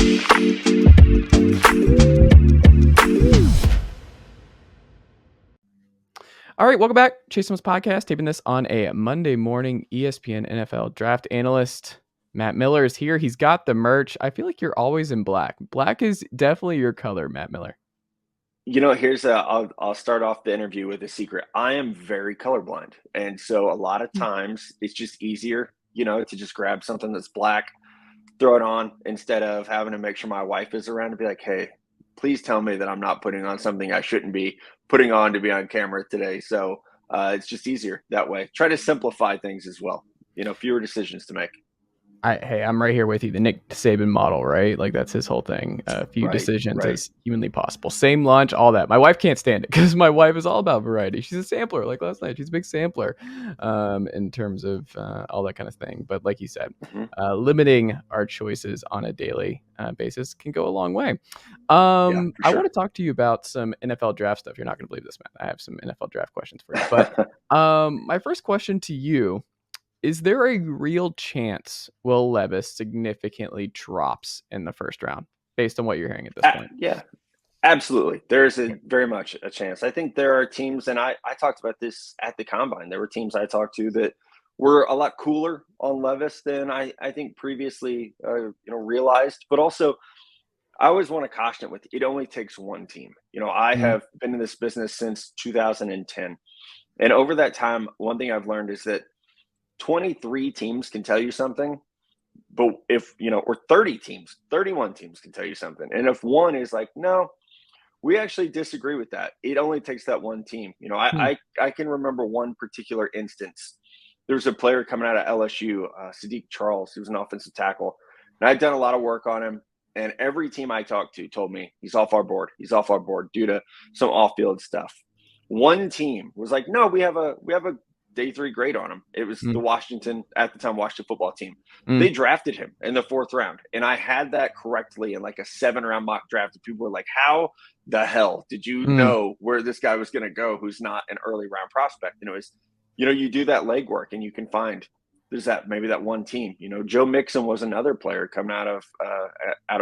All right, welcome back. Chase Thomas Podcast, taping this on a Monday morning. ESPN NFL draft analyst Matt Miller is here. He's got the merch. I feel like you're always in black. Black is definitely your color, Matt Miller. I'll start off the interview with a secret. I am very colorblind. And so a lot of times it's just easier, to just grab something that's black, throw it on instead of having to make sure my wife is around to be like, hey, please tell me that I'm not putting on something I shouldn't be putting on to be on camera today. So it's just easier that way. Try to simplify things as well, fewer decisions to make. I'm right here with you. The Nick Saban model, right? Like that's his whole thing. A few decisions as humanly possible. Same lunch, all that. My wife can't stand it because my wife is all about variety. She's a sampler. Like last night, she's a big sampler in terms of all that kind of thing. But like you said, limiting our choices on a daily basis can go a long way. I want to talk to you about some NFL draft stuff. You're not going to believe this, man. I have some NFL draft questions for you. But my first question to you. Is there a real chance Will Levis significantly drops in the first round based on what you're hearing at this point? Yeah, absolutely. There's very much a chance. I think there are teams, and I talked about this at the Combine. There were teams I talked to that were a lot cooler on Levis than I think previously realized. But also, I always want to caution it with it only takes one team. I have been in this business since 2010. And over that time, one thing I've learned is that 23 teams can tell you something, but if, or 30 teams, 31 teams can tell you something. And if one is like, no, we actually disagree with that, it only takes that one team. I can remember one particular instance. There was a player coming out of LSU, Sadiq Charles. He was an offensive tackle. And I'd done a lot of work on him. And every team I talked to told me he's off our board. He's off our board due to some off-field stuff. One team was like, no, we have a day 3 grade on him. It was the Washington football team. They drafted him in the 4th round. And I had that correctly in like a 7-round mock draft. And people were like, how the hell did you know where this guy was going to go who's not an early round prospect? And it was, you do that legwork and you can find there's maybe that one team. Joe Mixon was another player coming out of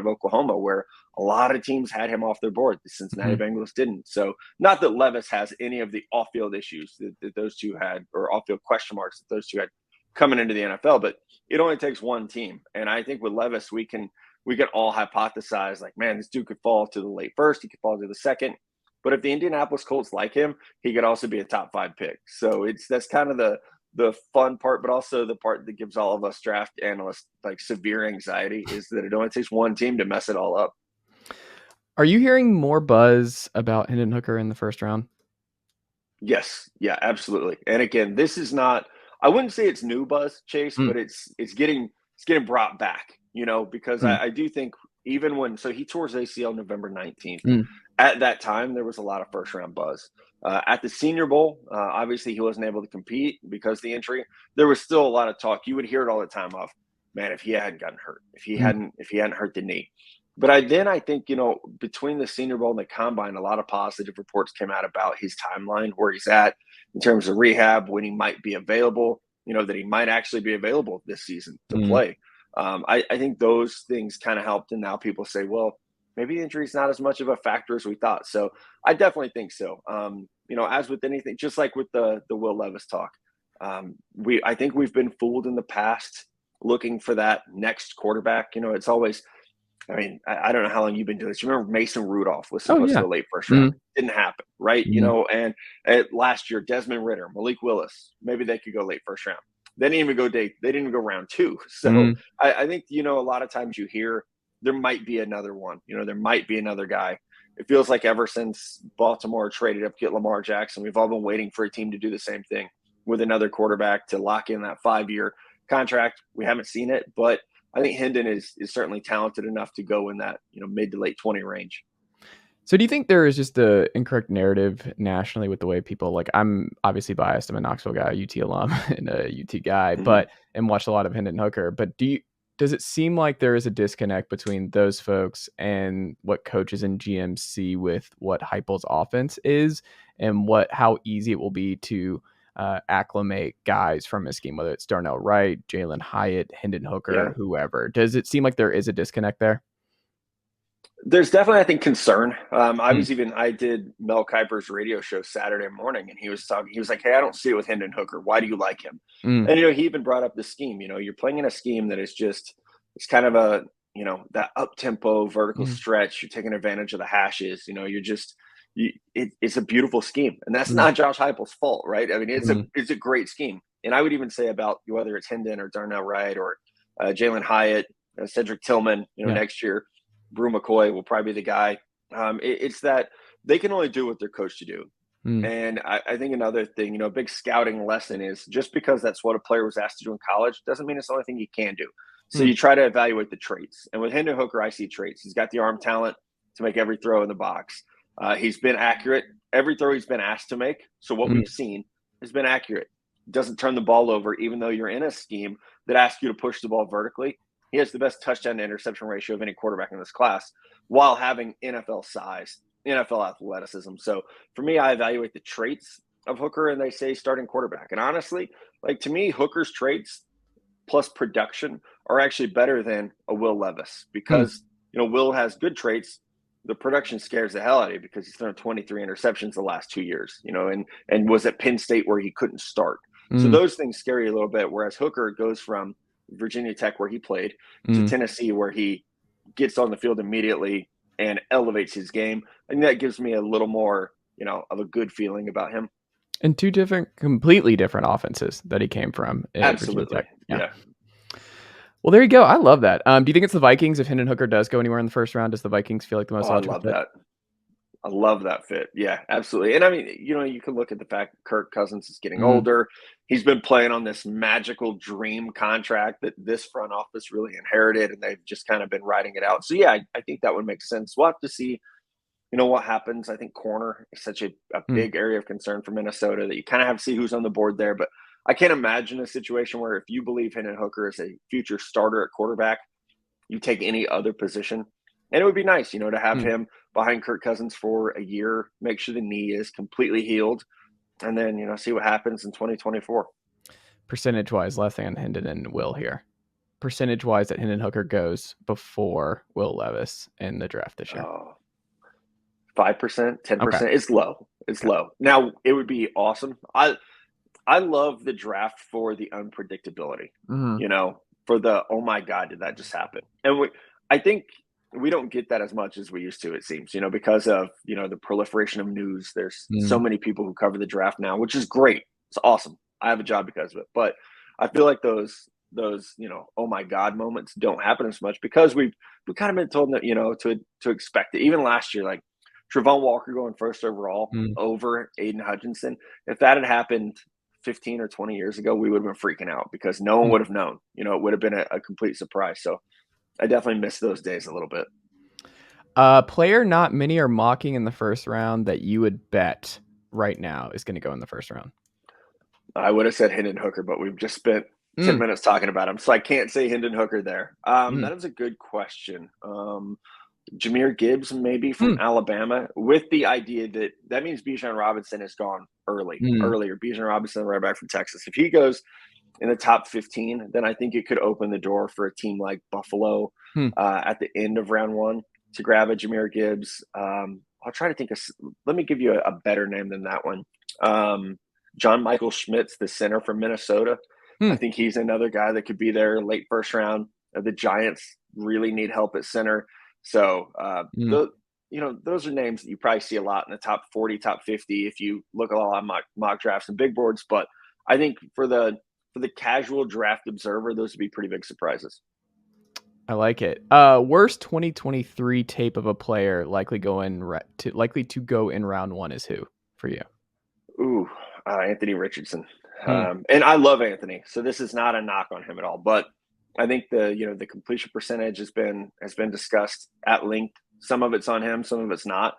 Oklahoma where a lot of teams had him off their board. The Cincinnati Bengals didn't. So not that Levis has any of the off-field issues that those two had, or off-field question marks that those two had coming into the NFL, but it only takes one team. And I think with Levis, we can all hypothesize like, man, this dude could fall to the late first. He could fall to the second. But if the Indianapolis Colts like him, he could also be a top 5 pick. So that's kind of the fun part, but also the part that gives all of us draft analysts like severe anxiety is that it only takes one team to mess it all up. Are you hearing more buzz about Hendon Hooker in the first round? Yes. Yeah, absolutely. And again, this is not, I wouldn't say it's new buzz, Chase, but it's getting brought back, because I do think even so he tore his ACL November 19th. At that time, there was a lot of first round buzz. At the Senior Bowl, obviously he wasn't able to compete because of the injury. There was still a lot of talk. You would hear it all the time of, man, if he hadn't gotten hurt, if he hadn't hurt the knee. But I think, between the Senior Bowl and the Combine, a lot of positive reports came out about his timeline, where he's at in terms of rehab, when he might be available, that he might actually be available this season to play. I think those things kind of helped. And now people say, well, maybe the injury is not as much of a factor as we thought. So I definitely think so. As with anything, just like with the Will Levis talk, I think we've been fooled in the past looking for that next quarterback. It's always, I don't know how long you've been doing this. You remember Mason Rudolph was supposed to go late first round. Didn't happen, right? And last year, Desmond Ridder, Malik Willis, maybe they could go late first round. They didn't even go round 2. So I think, a lot of times you hear there might be another one. There might be another guy. It feels like ever since Baltimore traded up to get Lamar Jackson, we've all been waiting for a team to do the same thing with another quarterback to lock in that 5-year contract. We haven't seen it, but I think Hendon is certainly talented enough to go in that mid to late 20 range. So do you think there is just the incorrect narrative nationally with the way people, like, I'm obviously biased. I'm a Knoxville guy, a UT alum and a UT guy, and watched a lot of Hendon Hooker. But does it seem like there is a disconnect between those folks and what coaches and GMs see with what Heupel's offense is and how easy it will be to acclimate guys from his scheme, whether it's Darnell Wright, Jalen Hyatt, Hendon Hooker, whoever? Does it seem like there is a disconnect there? There's definitely, I think, concern. I did Mel Kiper's radio show Saturday morning, and he was like, "Hey, I don't see it with Hendon Hooker. Why do you like him?" Mm. And, he even brought up the scheme. You're playing in a scheme that is it's kind of a, that up tempo vertical stretch. You're taking advantage of the hashes. It's a beautiful scheme, and that's not Josh Heupel's fault, right? I mean, it's a great scheme. And I would even say about whether it's Hendon or Darnell Wright or Jalen Hyatt, Cedric Tillman, next year, Brew McCoy will probably be the guy. It's that they can only do what they're coached to do. And I think another thing, a big scouting lesson is just because that's what a player was asked to do in college doesn't mean it's the only thing he can do. So you try to evaluate the traits. And with Hendon Hooker, I see traits. He's got the arm talent to make every throw in the box. He's been accurate. Every throw he's been asked to make. So what we've seen has been accurate. Doesn't turn the ball over, even though you're in a scheme that asks you to push the ball vertically. He has the best touchdown to interception ratio of any quarterback in this class while having NFL size, NFL athleticism. So for me, I evaluate the traits of Hooker, and they say starting quarterback. And honestly, to me, Hooker's traits plus production are actually better than a Will Levis because, Will has good traits. The production scares the hell out of you because he's thrown 23 interceptions the last 2 years, and was at Penn State where he couldn't start. So those things scare you a little bit, whereas Hooker goes from Virginia Tech, where he played, to Tennessee, where he gets on the field immediately and elevates his game. I think that gives me a little more, of a good feeling about him. And two completely different offenses that he came from. Absolutely. Yeah. Well, there you go. I love that. Do you think it's the Vikings if Hendon Hooker does go anywhere in the first round? Does the Vikings feel like the most logical fit? I love that fit. Yeah, absolutely. And I mean, you can look at the fact that Kirk Cousins is getting older. He's been playing on this magical dream contract that this front office really inherited, and they've just kind of been riding it out. So, yeah, I think that would make sense. We'll have to see, what happens. I think corner is such a big area of concern for Minnesota that you kind of have to see who's on the board there. But I can't imagine a situation where if you believe Hendon Hooker is a future starter at quarterback, you take any other position. And it would be nice, to have him behind Kirk Cousins for a year, make sure the knee is completely healed, and then, see what happens in 2024. Percentage-wise, last thing on Hendon and Will here. Percentage-wise that Hendon Hooker goes before Will Levis in the draft this year. 5%, 10%. Okay. It's low. It's low. Now, it would be awesome. I love the draft for the unpredictability, for the, oh my God, did that just happen? And I think we don't get that as much as we used to, it seems, because of, the proliferation of news. There's so many people who cover the draft now, which is great. It's awesome. I have a job because of it. But I feel like those, oh my God moments don't happen as much because we've kind of been told that, to expect it. Even last year, like Travon Walker going first overall over Aiden Hutchinson. If that had happened 15 or 20 years ago, we would have been freaking out because no one would have known. It would have been a complete surprise. So I definitely miss those days a little bit. Player not many are mocking in the first round that you would bet right now is going to go in the first round. I would have said Hendon Hooker, but we've just spent 10 minutes talking about him, so I can't say Hendon Hooker there. That is a good question. Jahmyr Gibbs, maybe from Alabama, with the idea that means Bijan Robinson is gone earlier. Bijan Robinson, right back from Texas. If he goes in the top 15, then I think it could open the door for a team like Buffalo at the end of round one to grab a Jahmyr Gibbs. I'll try to think of – let me give you a better name than that one. John Michael Schmitz, the center from Minnesota. I think he's another guy that could be there late first round. The Giants really need help at center. So, those are names that you probably see a lot in the top 40, top 50 if you look at a lot of mock drafts and big boards. But I think for the casual draft observer, those would be pretty big surprises. I like it. Worst 2023 tape of a player likely to go in round one is who for you? Ooh, Anthony Richardson. And I love Anthony, so this is not a knock on him at all. But I think the completion percentage has been discussed at length. Some of it's on him, some of it's not.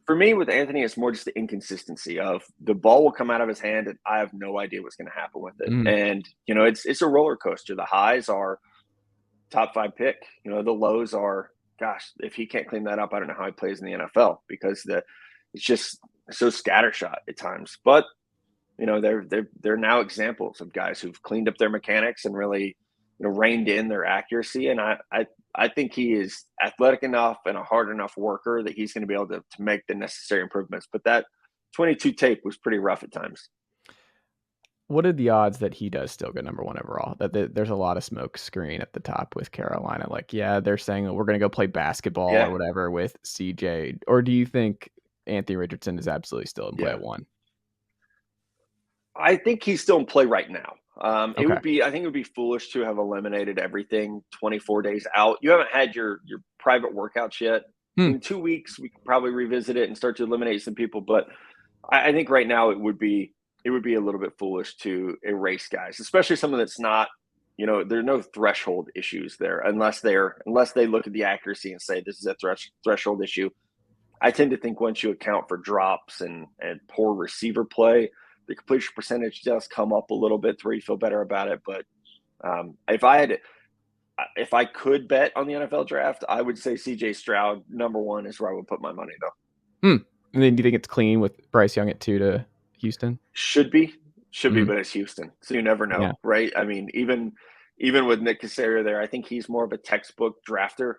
For me, with Anthony, it's more just the inconsistency of the ball will come out of his hand, and I have no idea what's going to happen with it. And it's a roller coaster. The highs are top 5 pick. The lows are, gosh, if he can't clean that up, I don't know how he plays in the NFL because it's just so scattershot at times. But they're now examples of guys who've cleaned up their mechanics and really reined in their accuracy. And I think he is athletic enough and a hard enough worker that he's going to be able to make the necessary improvements. But that 22 tape was pretty rough at times. What are the odds that he does still get number one overall? That there's a lot of smoke screen at the top with Carolina. Like, yeah, they're saying we're going to go play basketball or whatever with CJ. Or do you think Anthony Richardson is absolutely still in play at one? I think he's still in play right now. I think it would be foolish to have eliminated everything 24 days out. You haven't had your private workouts yet. In 2 weeks, we could probably revisit it and start to eliminate some people. But I think right now it would be a little bit foolish to erase guys, especially someone that's not, there are no threshold issues there unless they look at the accuracy and say this is a threshold issue. I tend to think once you account for drops and poor receiver play, the completion percentage does come up a little bit to where you feel better about it. But if I could bet on the NFL draft, I would say CJ Stroud number one is where I would put my money though. And then do you think it's clean with Bryce Young at 2 to Houston? Should be, but it's Houston, so you never know, right? I mean, even with Nick Caserio there, I think he's more of a textbook drafter.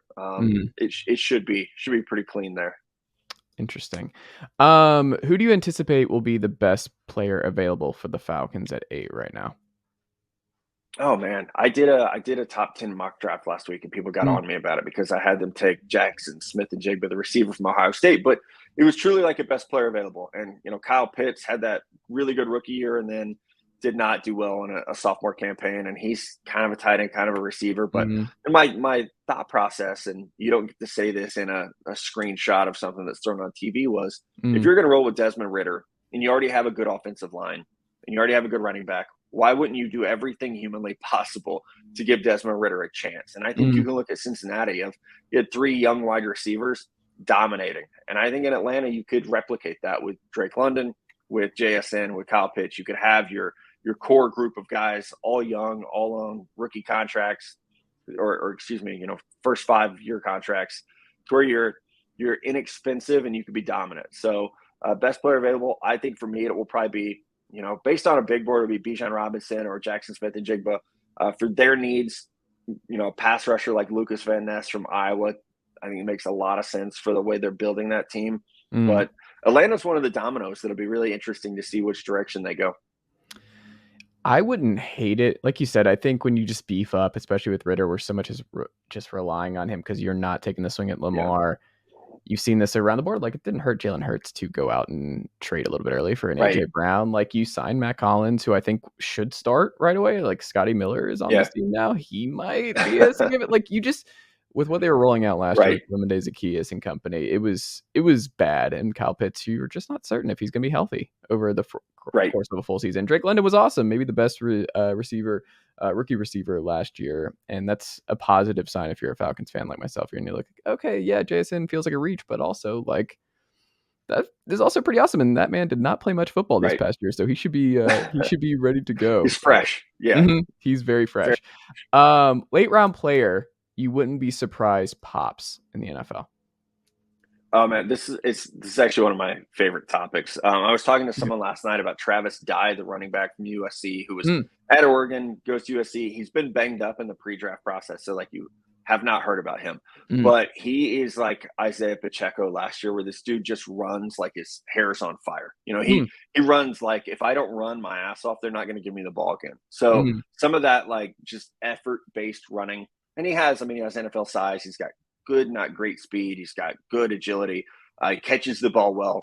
It should be pretty clean there. Interesting. Who do you anticipate will be the best player available for the Falcons at 8 right now? Oh man, I did a top 10 mock draft last week, and people got on me about it because I had them take Jaxon Smith-Njigba, the receiver from Ohio State. But it was truly like a best player available. And Kyle Pitts had that really good rookie year, and then did not do well in a sophomore campaign. And he's kind of a tight end, kind of a receiver. But my thought process, and you don't get to say this in a screenshot of something that's thrown on TV, was if you're going to roll with Desmond Ridder and you already have a good offensive line and you already have a good running back, why wouldn't you do everything humanly possible to give Desmond Ridder a chance? And I think you can look at Cincinnati. You had 3 young wide receivers dominating. And I think in Atlanta, you could replicate that with Drake London, with JSN, with Kyle Pitts. You could have your core group of guys, all young, all on rookie contracts, or excuse me, first 5-year contracts, where you're inexpensive and you could be dominant. So best player available, I think for me, it will probably be, based on a big board, it would be Bijan Robinson or Jaxon Smith-Njigba. For their needs, a pass rusher like Lucas Van Ness from Iowa, I think it makes a lot of sense for the way they're building that team. But Atlanta's one of the dominoes that'll be really interesting to see which direction they go. I wouldn't hate it. Like you said, I think when you just beef up, especially with Ridder, where so much is just relying on him because you're not taking the swing at Lamar. You've seen this around the board. Like, it didn't hurt Jalen Hurts to go out and trade a little bit early for an AJ Brown. Like, you signed Matt Collins, who I think should start right away. Like, Scotty Miller is on this team now. He might be a significant. Like, you just, with what they were rolling out last year with Lemon Zaccheaus and company, it was bad. And Kyle Pitts, you were just not certain if he's going to be healthy over the course of a full season. Drake London was awesome, maybe the best rookie receiver last year, and that's a positive sign if you're a Falcons fan like myself. You're going to look, okay, yeah, JSN feels like a reach, but also like that is also pretty awesome. And that man did not play much football this past year, so he should be ready to go. He's fresh, he's very fresh. Late round player, you wouldn't be surprised pops in the NFL. Oh man, this is actually one of my favorite topics. I was talking to someone last night about Travis Dye, the running back from USC, who was at Oregon, goes to USC. He's been banged up in the pre-draft process, so like you have not heard about him. But he is like Isaiah Pacheco last year, where this dude just runs like his hair's on fire. He runs like, if I don't run my ass off, they're not going to give me the ball again. So some of that like just effort-based running, and he has NFL size. He's got good, not great speed. He's got good agility. He catches the ball well.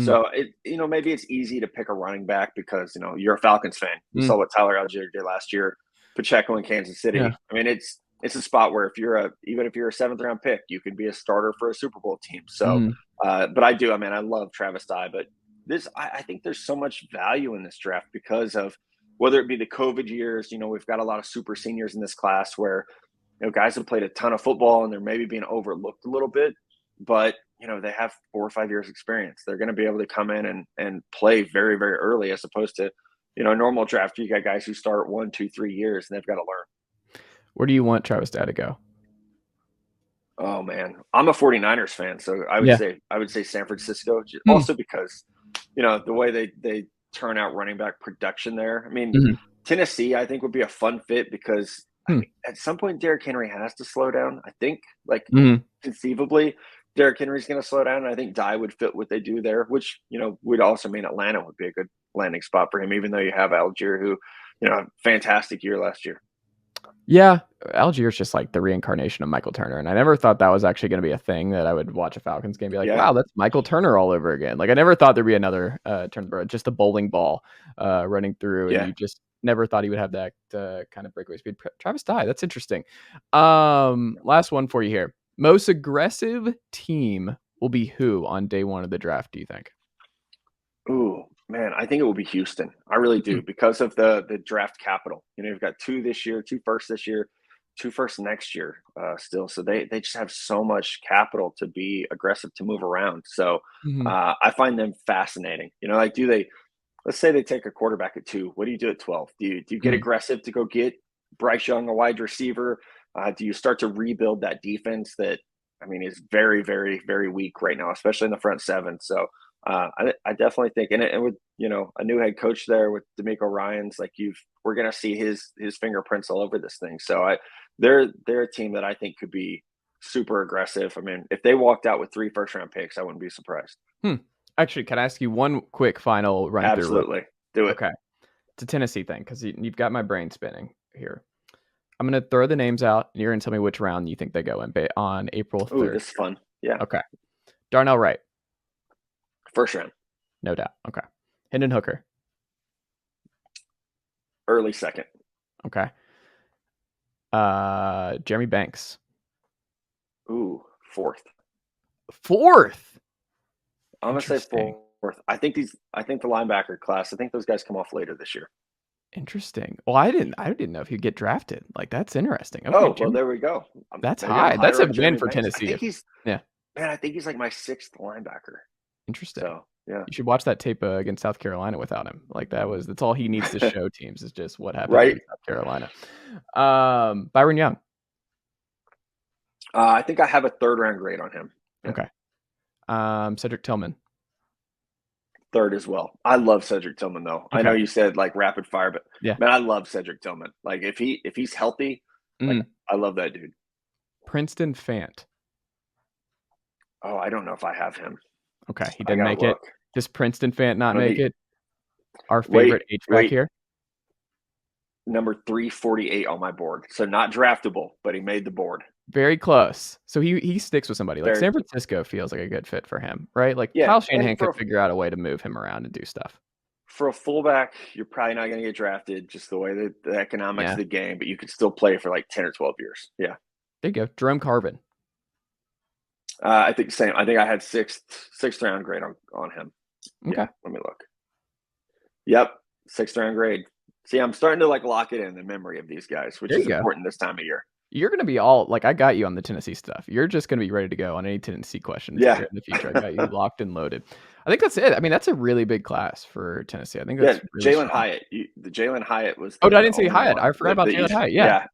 So maybe it's easy to pick a running back because you're a Falcons fan. You saw what Tyler Algier did last year, Pacheco in Kansas City. I mean, it's a spot where even if you're a 7th round pick, you can be a starter for a Super Bowl team. So, but I love Travis Dye. But I think there's so much value in this draft because of whether it be the COVID years. We've got a lot of super seniors in this class where guys have played a ton of football and they're maybe being overlooked a little bit, but they have 4 or 5 years experience. They're going to be able to come in and play very, very early, as opposed to, a normal draft. You got guys who start 1, 2, 3 years and they've got to learn. Where do you want Travis Dye to go? Oh man, I'm a 49ers fan. So I would say San Francisco, also because, the way they turn out running back production there. I mean, Tennessee, I think would be a fun fit because at some point Derrick Henry has to slow down. I think Mm-hmm. conceivably Derrick Henry's going to slow down. And I think Dye would fit what they do there, which, would also mean Atlanta would be a good landing spot for him, even though you have Algier, who, a fantastic year last year. Yeah, Algier's just like the reincarnation of Michael Turner, and I never thought that was actually going to be a thing that I would watch a Falcons game and be like, wow, that's Michael Turner all over again. Like I never thought there'd be another Turner, just a bowling ball running through, and you just never thought he would have that kind of breakaway speed. Travis Dye, that's interesting. Last one for you here. Most aggressive team will be who on day one of the draft, do you think? Ooh, man, I think it will be Houston. I really do, because of the draft capital. You've got 2 this year, 2 first this year, 2 first next year still. So they just have so much capital to be aggressive, to move around. So I find them fascinating. Let's say they take a quarterback at 2. What do you do at 12? Do you get aggressive to go get Bryce Young, a wide receiver? Do you start to rebuild that defense that, is very, very, very weak right now, especially in the front 7? So I definitely think, and with a new head coach there with DeMeco Ryans, we're gonna see his fingerprints all over this thing. So they're a team that I think could be super aggressive. If they walked out with 3 first-round picks, I wouldn't be surprised. Actually, can I ask you one quick final run through? Absolutely, do it. Okay, it's a Tennessee thing because you've got my brain spinning here. I'm gonna throw the names out, and you're gonna tell me which round you think they go in on April 3rd. Ooh, this is fun. Yeah. Okay. Darnell Wright. First round. No doubt. Okay. Hendon Hooker. Early second. Okay. Jeremy Banks. Ooh, fourth. I'm gonna say fourth. I think the linebacker class, I think those guys come off later this year. Interesting. Well, I didn't know if he'd get drafted. Like, that's interesting. Okay, well, there we go. That's high. That's a win for Tennessee. I think he's like my 6th linebacker. Interesting. So, yeah. You should watch that tape against South Carolina without him. Like that's all he needs to show teams is just what happened in South Carolina. Byron Young. I think I have a 3rd round grade on him. Yeah. Okay. Cedric Tillman. 3rd as well. I love Cedric Tillman though. Okay. I know you said rapid fire, but man, I love Cedric Tillman. If he's healthy, I love that dude. Princeton Fant. Oh, I don't know if I have him. Okay, he didn't make it. Does Princeton Fant not make it? Our favorite HVAC here. Number 348 on my board. So not draftable, but he made the board. Very close. So he sticks with somebody. San Francisco feels like a good fit for him, right? Kyle Shanahan could figure out a way to move him around and do stuff. For a fullback, you're probably not going to get drafted, just the way that the economics of the game, but you could still play for 10 or 12 years. Yeah. There you go. Jerome Carvin. I think same. I think I had 6th round grade on him. Okay. Yeah, let me look. Yep. 6th round grade. See, I'm starting to lock it in the memory of these guys, which is important this time of year. You're going to be all I got you on the Tennessee stuff. You're just going to be ready to go on any Tennessee questions in the future. I got you locked and loaded. I think that's it. That's a really big class for Tennessee. I think that's really Jalen Hyatt. The Jalen Hyatt was. I didn't say Hyatt. I forgot about Jalen Hyatt. Yeah.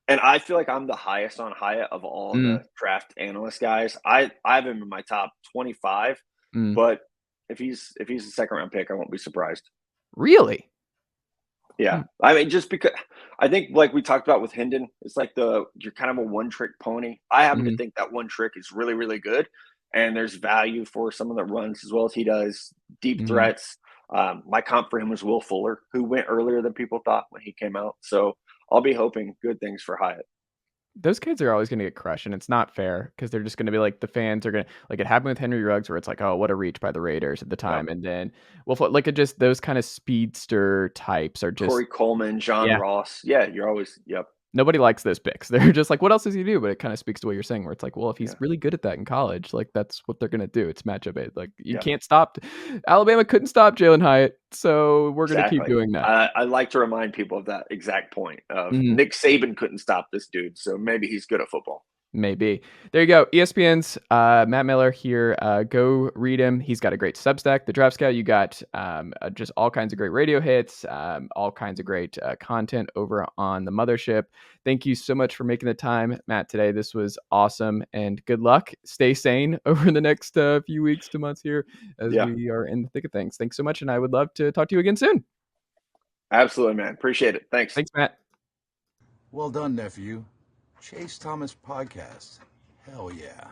And I feel like I'm the highest on Hyatt of all the draft analyst guys. I have him in my top 25, but if he's a 2nd round pick, I won't be surprised. Really? Yeah. Just because I think we talked about with Hendon, it's you're kind of a one-trick pony. I happen to think that one trick is really, really good, and there's value for someone that runs as well as he does, deep threats. My comp for him was Will Fuller, who went earlier than people thought when he came out. So I'll be hoping good things for Hyatt. Those kids are always going to get crushed, and it's not fair because they're just going to be the fans are going to it happened with Henry Ruggs where it's oh, what a reach by the Raiders at the time. And then it just those kind of speedster types are just Corey Coleman, John Ross. Yeah, you're always Nobody likes those picks. They're just what else does he do? But it kind of speaks to what you're saying, where it's well, if he's really good at that in college, that's what they're gonna do. It's matchup based. You can't stop. Alabama couldn't stop Jalen Hyatt, so we're gonna keep doing that. I like to remind people of that exact point. Of Nick Saban couldn't stop this dude, so maybe he's good at football. Maybe. There you go. ESPN's Matt Miller here. Go read him. He's got a great Substack, The Draft Scout. You got just all kinds of great radio hits, all kinds of great content over on the mothership. Thank you so much for making the time, Matt, today. This was awesome, and good luck. Stay sane over the next few weeks to months here as we are in the thick of things. Thanks so much, and I would love to talk to you again soon. Absolutely, man. Appreciate it. Thanks. Thanks, Matt. Well done, nephew. Chase Thomas Podcast. Hell yeah.